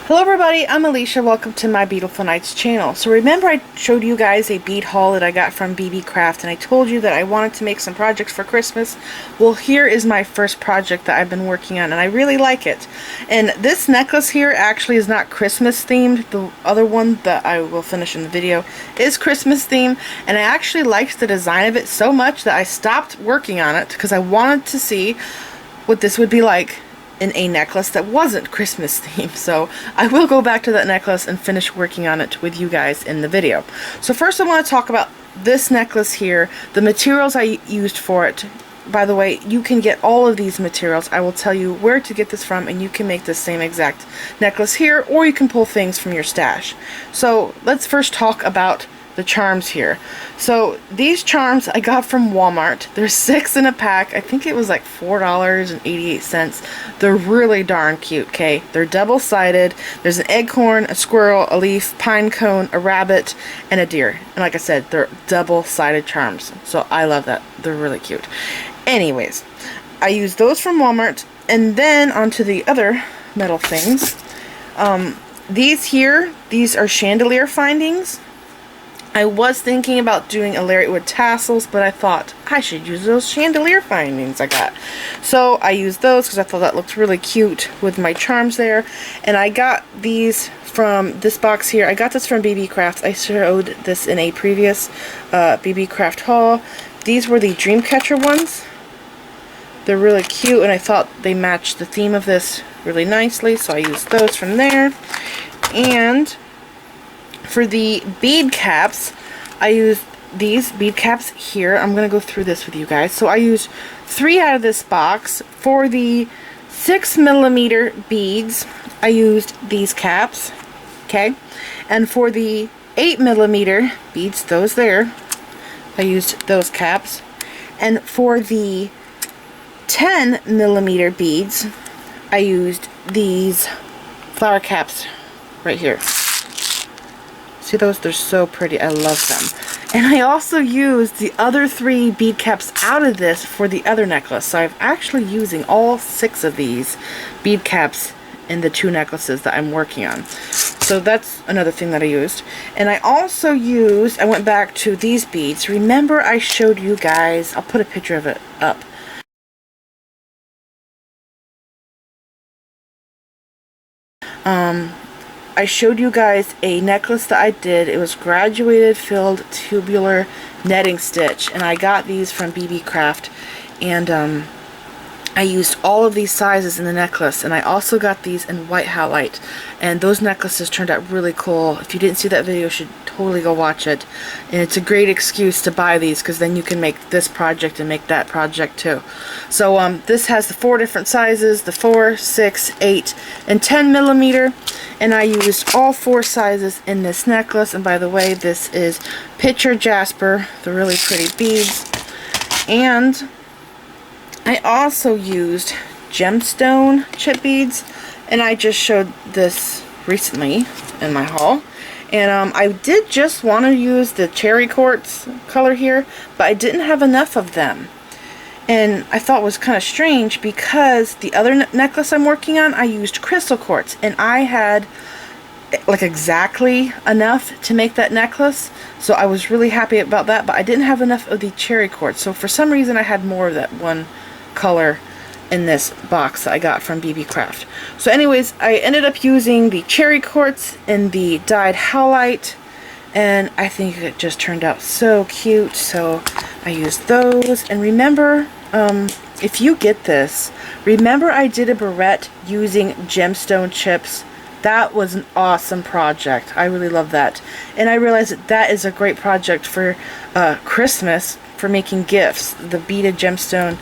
Hello everybody, I'm Alicia. Welcome to my Beautiful Nights channel. So remember I showed you guys a bead haul that I got from BB Craft, and I told you that I wanted to make some projects for Christmas. Well, here is my first project that I've been working on, and I really like it. And this necklace here actually is not Christmas themed. The other one that I will finish in the video is Christmas themed, and I actually liked the design of it so much that I stopped working on it because I wanted to see what this would be like in a necklace that wasn't Christmas themed. So I will go back to that necklace and finish working on it with you guys in the video. So first I want to talk about this necklace here, the materials I used for it. By the way, you can get all of these materials. I will tell you where to get this from, and you can make the same exact necklace here, or you can pull things from your stash. So let's first talk about the charms here. So these charms I got from Walmart. There's 6 in a pack. I think it was like $4.88. They're really darn cute, okay? They're double-sided. There's an acorn, a squirrel, a leaf, pine cone, a rabbit, and a deer. And like I said, they're double-sided charms. So I love that. They're really cute. Anyways, I used those from Walmart, and then onto the other metal things. These are chandelier findings. I was thinking about doing a Lariat with tassels, but I thought I should use those chandelier findings I got. So I used those because I thought that looked really cute with my charms there. And I got these from this box here. I got this from BB Craft. I showed this in a previous BB Craft haul. These were the Dreamcatcher ones. They're really cute, and I thought they matched the theme of this really nicely, so I used those from there. And for the bead caps, I used these bead caps here. I'm going to go through this with you guys. So I used 3 out of this box. For the 6mm beads, I used these caps. Okay. And for the 8mm beads, those there, I used those caps. And for the 10mm beads, I used these flower caps right here. See those? They're so pretty. I love them. And I also used the other 3 bead caps out of this for the other necklace. So I'm actually using all 6 of these bead caps in the 2 necklaces that I'm working on. So that's another thing that I used. And I also used, I went back to these beads. Remember I showed you guys, I'll put a picture of it up. I showed you guys a necklace that I did. It was graduated filled tubular netting stitch, and I got these from BB Craft, and I used all of these sizes in the necklace, and I also got these in white howlite, and those necklaces turned out really cool. If you didn't see that video, you should totally go watch it. And it's a great excuse to buy these, because then you can make this project and make that project too. So this has the 4 different sizes, the 4, 6, 8, and 10mm, and I used all 4 sizes in this necklace. And by the way, this is picture jasper, the really pretty beads. And I also used gemstone chip beads, and I just showed this recently in my haul. And I did just want to use the cherry quartz color here, but I didn't have enough of them. And I thought it was kind of strange because the other necklace I'm working on, I used crystal quartz, and I had like exactly enough to make that necklace. So I was really happy about that, but I didn't have enough of the cherry quartz. So for some reason I had more of that one color in this box that I got from BB Craft. So anyways, I ended up using the cherry quartz and the dyed howlite, and I think it just turned out so cute, so I used those. And remember, if you get this, remember I did a barrette using gemstone chips. That was an awesome project. I really love that. And I realized that that is a great project for Christmas, for making gifts, the beaded gemstone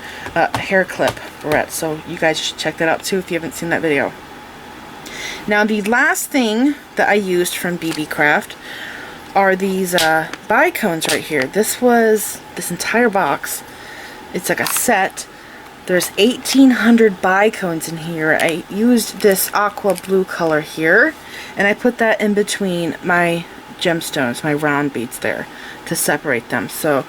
hair clip barrette. So you guys should check that out too if you haven't seen that video. Now the last thing that I used from BB Craft are these bicones right here. This was this entire box. It's like a set. There's 1,800 bicones in here. I used this aqua blue color here, and I put that in between my gemstones, my round beads there, to separate them. So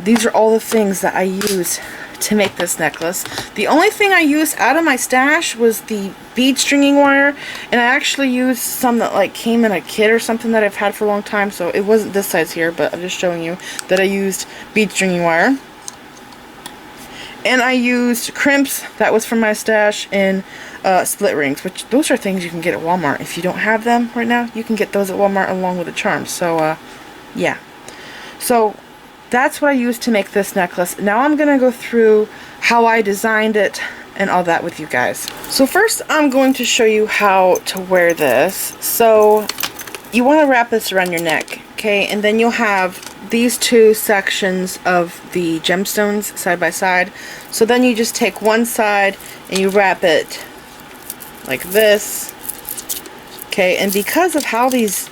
these are all the things that I use to make this necklace. The only thing I used out of my stash was the bead stringing wire, and I actually used some that like came in a kit or something that I've had for a long time, so it wasn't this size here, but I'm just showing you that I used bead stringing wire. And I used crimps, that was from my stash, and split rings, which those are things you can get at Walmart. If you don't have them right now, you can get those at Walmart along with the charms. So yeah. So that's what I used to make this necklace. Now I'm going to go through how I designed it and all that with you guys. So first I'm going to show you how to wear this. So you want to wrap this around your neck, okay? And then you'll have these two sections of the gemstones side by side. So then you just take one side and you wrap it like this, okay? And because of how these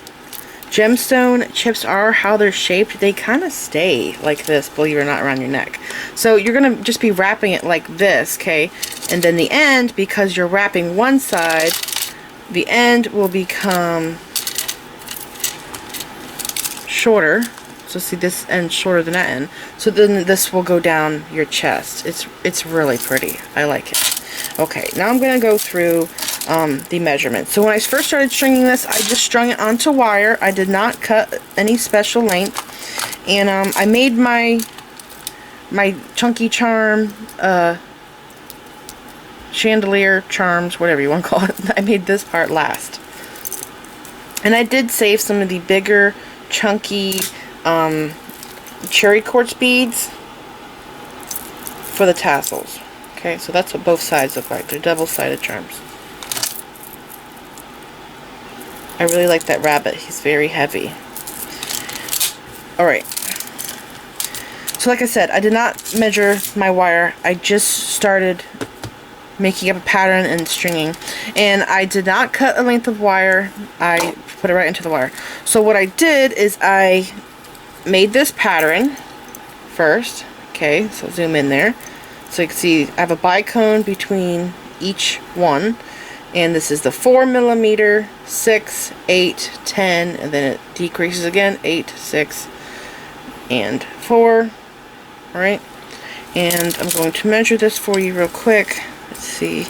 gemstone chips are, how they're shaped, they kind of stay like this, believe it or not, around your neck. So you're gonna just be wrapping it like this, okay? And then the end, because you're wrapping one side, the end will become shorter. So see, this end shorter than that end. So then this will go down your chest. It's really pretty. I like it. Okay, now I'm gonna go through the measurements. So when I first started stringing this, I just strung it onto wire. I did not cut any special length, and I made my chunky charm, chandelier charms, whatever you want to call it. I made this part last, and I did save some of the bigger, chunky cherry quartz beads for the tassels. Okay, so that's what both sides look like. They're double-sided charms. I really like that rabbit. He's very heavy. Alright. So like I said, I did not measure my wire. I just started making up a pattern and stringing. And I did not cut a length of wire. I put it right into the wire. So what I did is I made this pattern first. Okay, so zoom in there. So you can see I have a bicone between each one. And this is the 4mm, 6, 8, 10, and then it decreases again, 8, 6, and 4. Alright, and I'm going to measure this for you real quick. Let's see.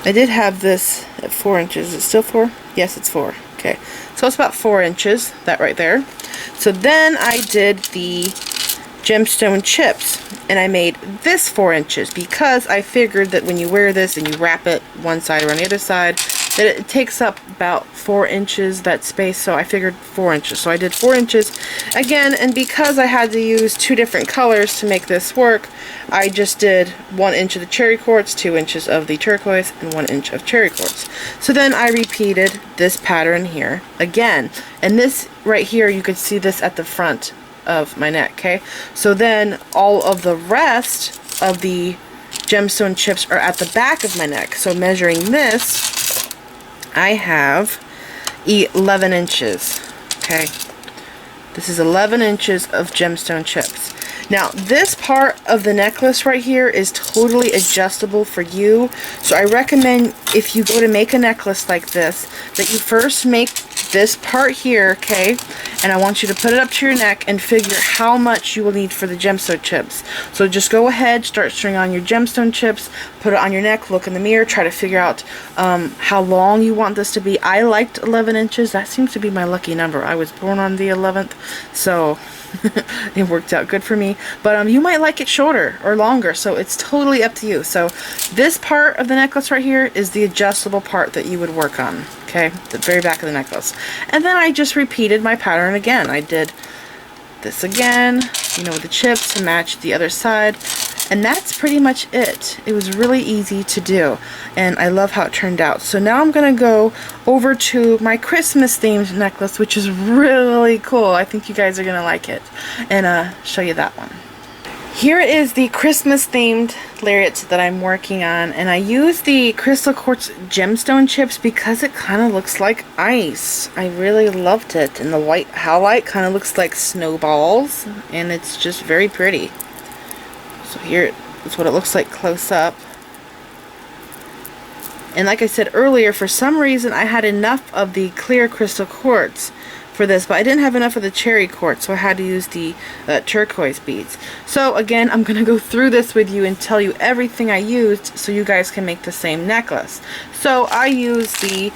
I did have this at 4 inches. Is it still 4? Yes, it's 4. Okay, so it's about 4 inches, that right there. So then I did the gemstone chips, and I made this 4 inches because I figured that when you wear this and you wrap it one side around the other side, that it takes up about 4 inches, that space. So I figured 4 inches. So I did 4 inches again, and because I had to use 2 different colors to make this work, I just did 1 inch of the cherry quartz, 2 inches of the turquoise, and 1 inch of cherry quartz. So then I repeated this pattern here again, and this right here, you could see this at the front of my neck, okay? So then all of the rest of the gemstone chips are at the back of my neck. So measuring this, I have 11 inches, okay? This is 11 inches of gemstone chips. Now, this part of the necklace right here is totally adjustable for you. So I recommend, if you go to make a necklace like this, that you first make this part here, okay? And I want you to put it up to your neck and figure how much you will need for the gemstone chips. So just go ahead, start stringing on your gemstone chips, put it on your neck, look in the mirror, try to figure out how long you want this to be. I liked 11 inches. That seems to be my lucky number. I was born on the 11th, so it worked out good for me. But you might like it shorter or longer, so it's totally up to you. So this part of the necklace right here is the adjustable part that you would work on, okay? The very back of the necklace. And then I just repeated my pattern again. I did this again, you know, with the chips to match the other side. And that's pretty much it. It was really easy to do, and I love how it turned out. So now I'm going to go over to my Christmas themed necklace, which is really cool. I think you guys are going to like it, and show you that one. Here is the Christmas themed lariat that I'm working on, and I use the crystal quartz gemstone chips because it kind of looks like ice. I really loved it, and the white howlite kind of looks like snowballs, and it's just very pretty. So here is what it looks like close up. And like I said earlier, for some reason I had enough of the clear crystal quartz for this, but I didn't have enough of the cherry quartz, so I had to use the turquoise beads. So again, I'm going to go through this with you and tell you everything I used so you guys can make the same necklace. So I used the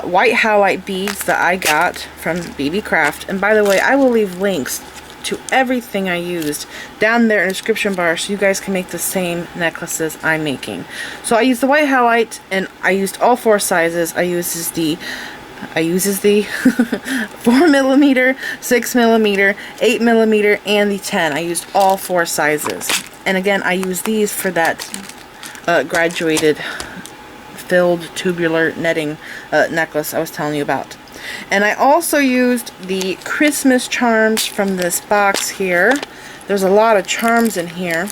white howlite beads that I got from BB Craft, and by the way, I will leave links to everything I used down there in the description bar so you guys can make the same necklaces I'm making. So I used the white howlite, and I used all 4 sizes. I uses the 4mm, 6mm, 8mm, and the 10. I used all 4 sizes. And again, I use these for that graduated filled tubular netting necklace I was telling you about. And I also used the Christmas charms from this box here. There's a lot of charms in here.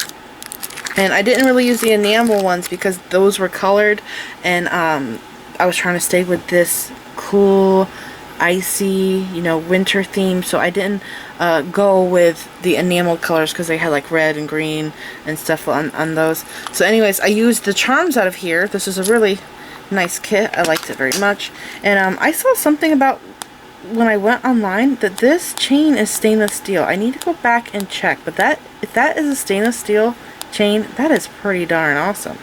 And I didn't really use the enamel ones because those were colored, and I was trying to stay with this cool, icy, you know, winter theme, so I didn't go with the enamel colors because they had like red and green and stuff on those. So anyways, I used the charms out of here. This is a really nice kit. I liked it very much. And I saw something about when I went online that this chain is stainless steel. I need to go back and check, but if that is a stainless steel chain, that is pretty darn awesome.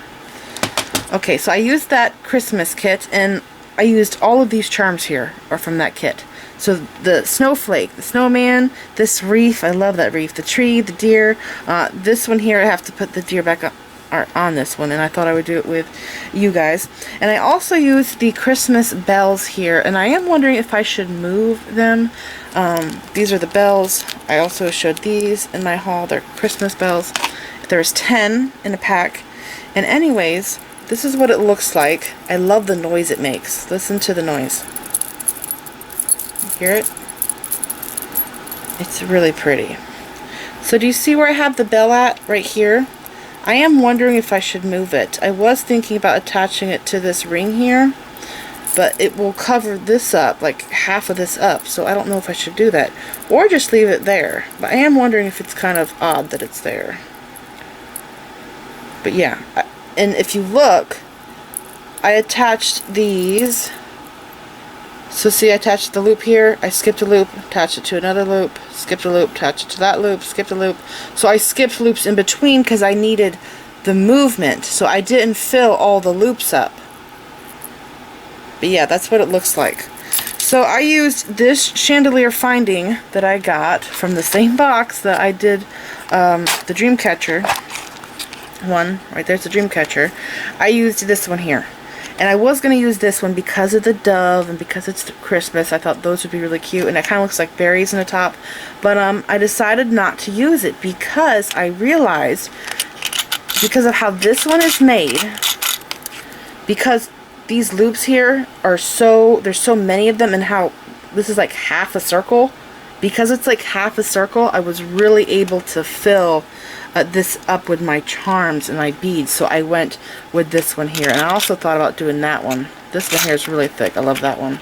Okay, so I used that Christmas kit, and I used all of these charms here are from that kit. So the snowflake, the snowman, this wreath, I love that wreath, the tree, the deer, this one here, I have to put the deer back up on this one, and I thought I would do it with you guys. And I also used the Christmas bells here, and I am wondering if I should move them. These are the bells. I also showed these in my haul. They're Christmas bells. There's 10 in a pack. And anyways, this is what it looks like. I love the noise it makes. Listen to the noise. You hear it? It's really pretty. So do you see where I have the bell at right here? I am wondering if I should move it. I was thinking about attaching it to this ring here, but it will cover this up, like half of this up, so I don't know if I should do that. Or just leave it there. But I am wondering if it's kind of odd that it's there. But yeah, and if you look, I attached these. So see, I attached the loop here, I skipped a loop, attached it to another loop, skipped a loop, attached it to that loop, skipped a loop. So I skipped loops in between because I needed the movement, so I didn't fill all the loops up. But yeah, that's what it looks like. So I used this chandelier finding that I got from the same box that I did the Dreamcatcher one. Right there's the Dreamcatcher. I used this one here. And I was going to use this one because of the dove and because it's Christmas. I thought those would be really cute. And it kind of looks like berries in the top. But I decided not to use it because I realized, because of how this one is made, because these loops here are there's so many of them, and how this is like half a circle. Because it's like half a circle, I was really able to fill this up with my charms and my beads, so I went with this one here. And I also thought about doing that one. This one here is really thick. I love that one.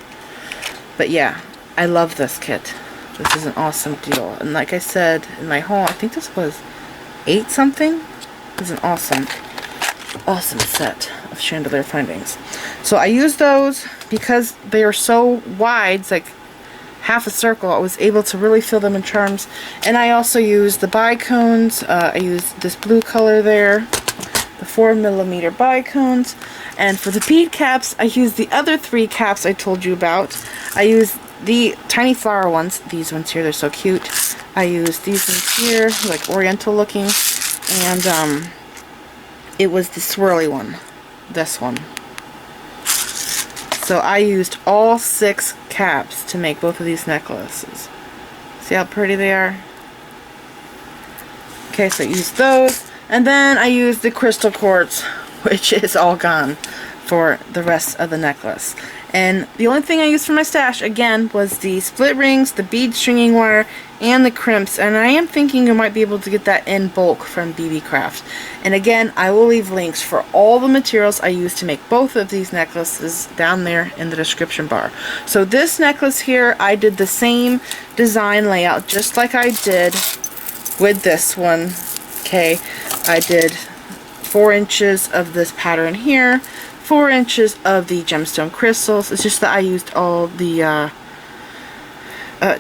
But yeah, I love this kit. This is an awesome deal. And like I said in my haul, I think this was 8 something. It's an awesome set of chandelier findings. So I used those because they are so wide. It's like half a circle. I was able to really fill them in charms. And I also used the bicones. I used this blue color there, the 4mm bicones. And for the bead caps, I used the other 3 caps I told you about. I used the tiny flower ones, these ones here, they're so cute. I used these ones here, like oriental looking. And it was the swirly one, this one. So I used all 6 caps to make both of these necklaces. See how pretty they are? Okay, so I used those. And then I used the crystal quartz, which is all gone for the rest of the necklace. And the only thing I used for my stash, again, was the split rings, the bead stringing wire, and the crimps. And I am thinking you might be able to get that in bulk from BB Craft. And again, I will leave links for all the materials I used to make both of these necklaces down there in the description bar. So this necklace here, I did the same design layout just like I did with this one. Okay, I did 4 inches of this pattern here, 4 inches of the gemstone crystals. It's just that I used all the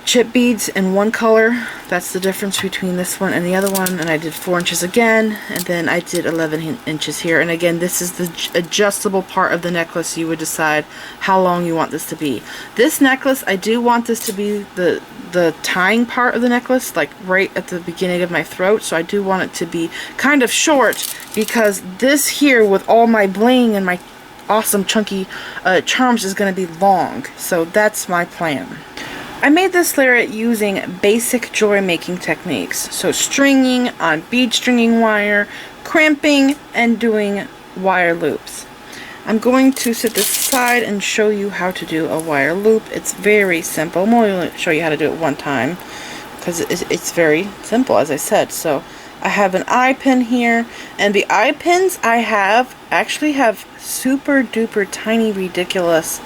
chip beads in one color. That's the difference between this one and the other one. And I did 4 inches again, and then I did 11 inches here. And again, this is the adjustable part of the necklace. You would decide how long you want this to be. This necklace, I do want this to be the tying part of the necklace, like right at the beginning of my throat. So I do want it to be kind of short, because this here with all my bling and my awesome chunky charms is going to be long. So that's my plan. I made this lariat using basic jewelry making techniques. So stringing on bead stringing wire, crimping, and doing wire loops. I'm going to set this aside and show you how to do a wire loop. It's very simple. I'm only going to show you how to do it one time, because it's very simple, as I said. So I have an eye pin here, and the eye pins I have actually have super duper tiny ridiculous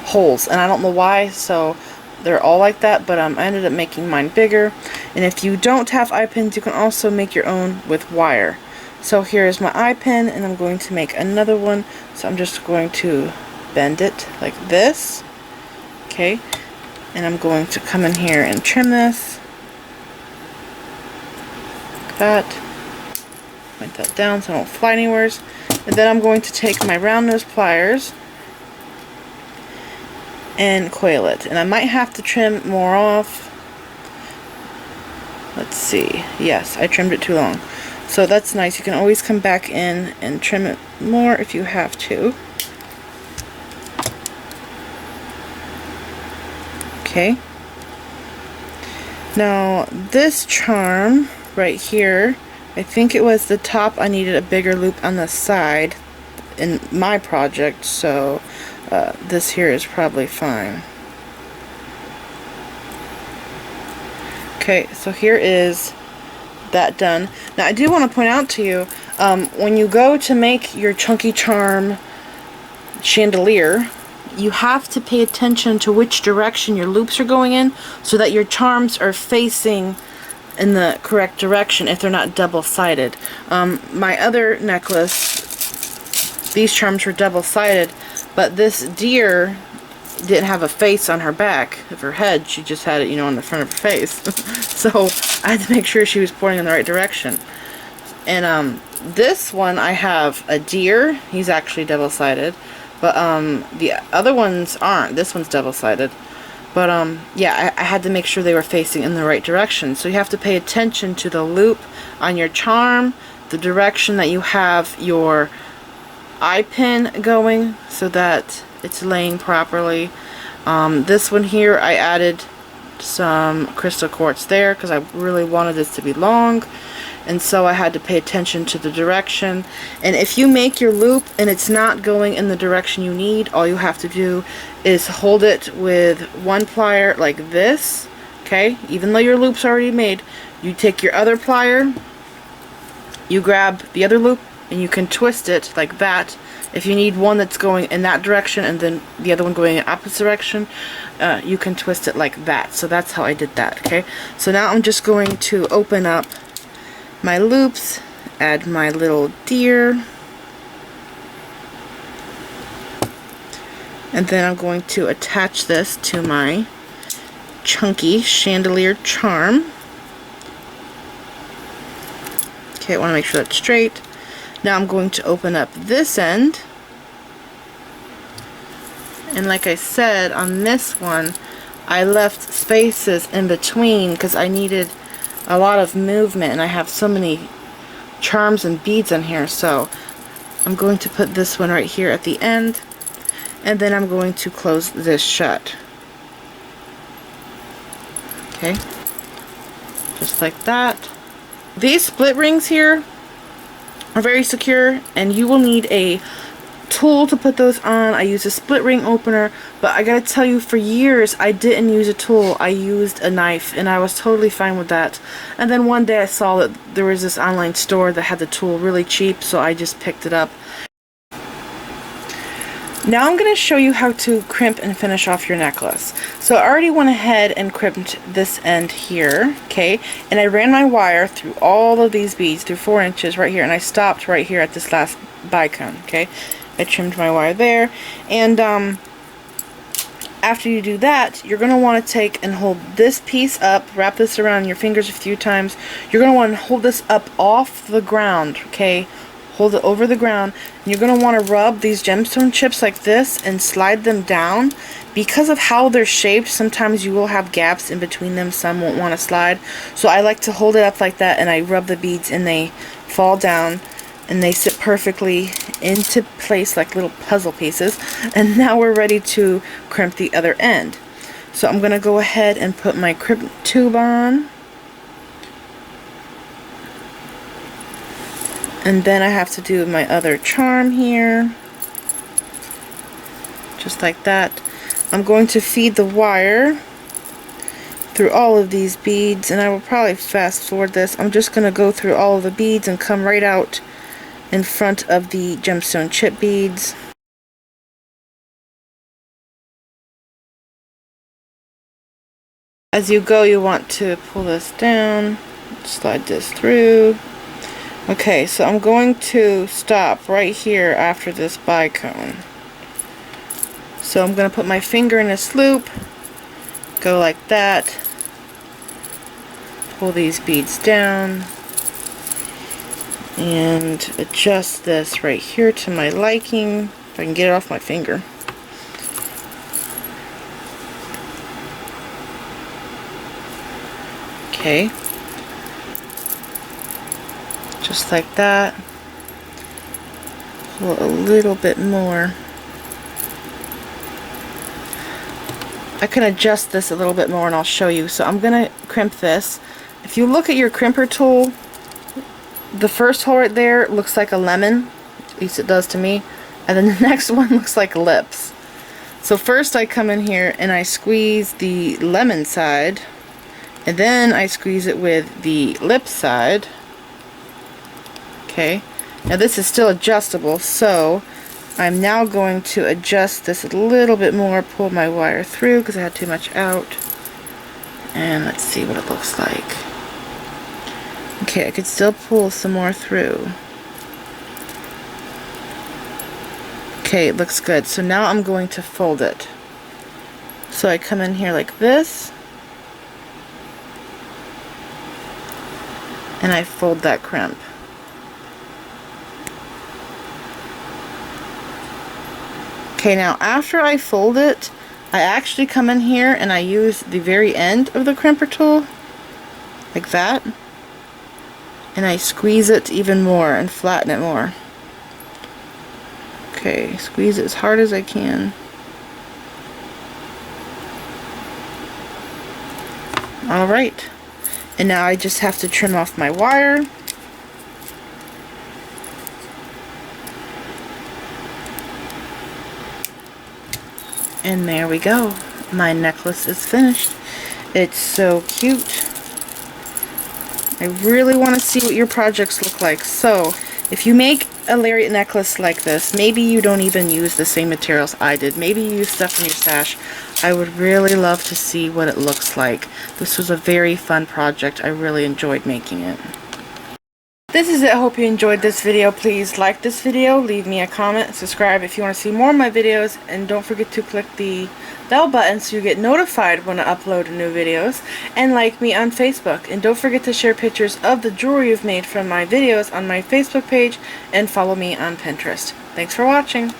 holes, and I don't know why, so they're all like that, but I ended up making mine bigger. And if you don't have eye pins, you can also make your own with wire. So here's my eye pin, and I'm going to make another one. So I'm just going to bend it like this, okay, and I'm going to come in here and trim this like that. Point that down so I don't fly anywhere. And then I'm going to take my round nose pliers and coil it. And I might have to trim more off. Let's see. Yes, I trimmed it too long. So that's nice. You can always come back in and trim it more if you have to. Okay. Now this charm right here, I think it was the top, I needed a bigger loop on the side in my project, so this here is probably fine. Okay, so here is that done. Now I do want to point out to you, when you go to make your chunky charm chandelier, you have to pay attention to which direction your loops are going in, so that your charms are facing in the correct direction if they're not double-sided. My other necklace, these charms were double-sided, but this deer didn't have a face on her back of her head. She just had it, you know, on the front of her face. So I had to make sure she was pointing in the right direction. And this one, I have a deer. He's actually double-sided, but the other ones aren't. This one's double-sided. But yeah, I had to make sure they were facing in the right direction. So you have to pay attention to the loop on your charm, the direction that you have your eye pin going, so that it's laying properly. This one here, I added some crystal quartz there because I really wanted this to be long, and so I had to pay attention to the direction. And if you make your loop and it's not going in the direction you need, all you have to do is hold it with one plier like this, okay? Even though your loop's already made, you take your other plier, you grab the other loop, and you can twist it like that. If you need one that's going in that direction and then the other one going in the opposite direction, you can twist it like that. So that's how I did that, okay? So now I'm just going to open up my loops, add my little deer, and then I'm going to attach this to my chunky chandelier charm. Okay, I want to make sure that's straight. Now I'm going to open up this end, and like I said, on this one I left spaces in between because I needed a lot of movement, and I have so many charms and beads in here. So I'm going to put this one right here at the end, and then I'm going to close this shut. Okay, just like that. These split rings here are very secure, and you will need a tool to put those on. I use a split ring opener, but I gotta tell you, for years I didn't use a tool. I used a knife, and I was totally fine with that. And then one day I saw that there was this online store that had the tool really cheap, so I just picked it up. Now I'm going to show you how to crimp and finish off your necklace. So I already went ahead and crimped this end here, okay, and I ran my wire through all of these beads through 4 inches right here, and I stopped right here at this last bicone, okay. I trimmed my wire there, and after you do that, you're going to want to take and hold this piece up, wrap this around your fingers a few times. You're going to want to hold this up off the ground, okay? Hold it over the ground. And you're going to want to rub these gemstone chips like this and slide them down. Because of how they're shaped, sometimes you will have gaps in between them. Some won't want to slide. So I like to hold it up like that, and I rub the beads and they fall down. And they sit perfectly into place like little puzzle pieces. And now we're ready to crimp the other end. So I'm going to go ahead and put my crimp tube on. And then I have to do my other charm here. Just like that. I'm going to feed the wire through all of these beads. And I will probably fast forward this. I'm just going to go through all of the beads and come right out in front of the gemstone chip beads. As you go, you want to pull this down, slide this through. Okay, so I'm going to stop right here after this bicone. So I'm going to put my finger in this loop, go like that, pull these beads down, and adjust this right here to my liking, if I can get it off my finger. Okay, just like that. Pull a little bit more. I can adjust this a little bit more and I'll show you. So I'm gonna crimp this. If you look at your crimper tool, the first hole right there looks like a lemon, at least it does to me, and then the next one looks like lips. So first I come in here and I squeeze the lemon side, and then I squeeze it with the lip side. Okay, now this is still adjustable, so I'm now going to adjust this a little bit more, pull my wire through because I had too much out, and let's see what it looks like. Okay, I could still pull some more through. Okay, it looks good. So now I'm going to fold it. So I come in here like this, and I fold that crimp. Okay, now after I fold it, I actually come in here and I use the very end of the crimper tool, like that. And I squeeze it even more and flatten it more. Okay, squeeze it as hard as I can. Alright, and now I just have to trim off my wire. And there we go. My necklace is finished. It's so cute. I really want to see what your projects look like. So, if you make a lariat necklace like this, maybe you don't even use the same materials I did. Maybe you use stuff from your stash. I would really love to see what it looks like. This was a very fun project. I really enjoyed making it. This is it. I hope you enjoyed this video. Please like this video, leave me a comment, subscribe if you want to see more of my videos, and don't forget to click the bell button so you get notified when I upload new videos, and like me on Facebook. And don't forget to share pictures of the jewelry you've made from my videos on my Facebook page, and follow me on Pinterest. Thanks for watching.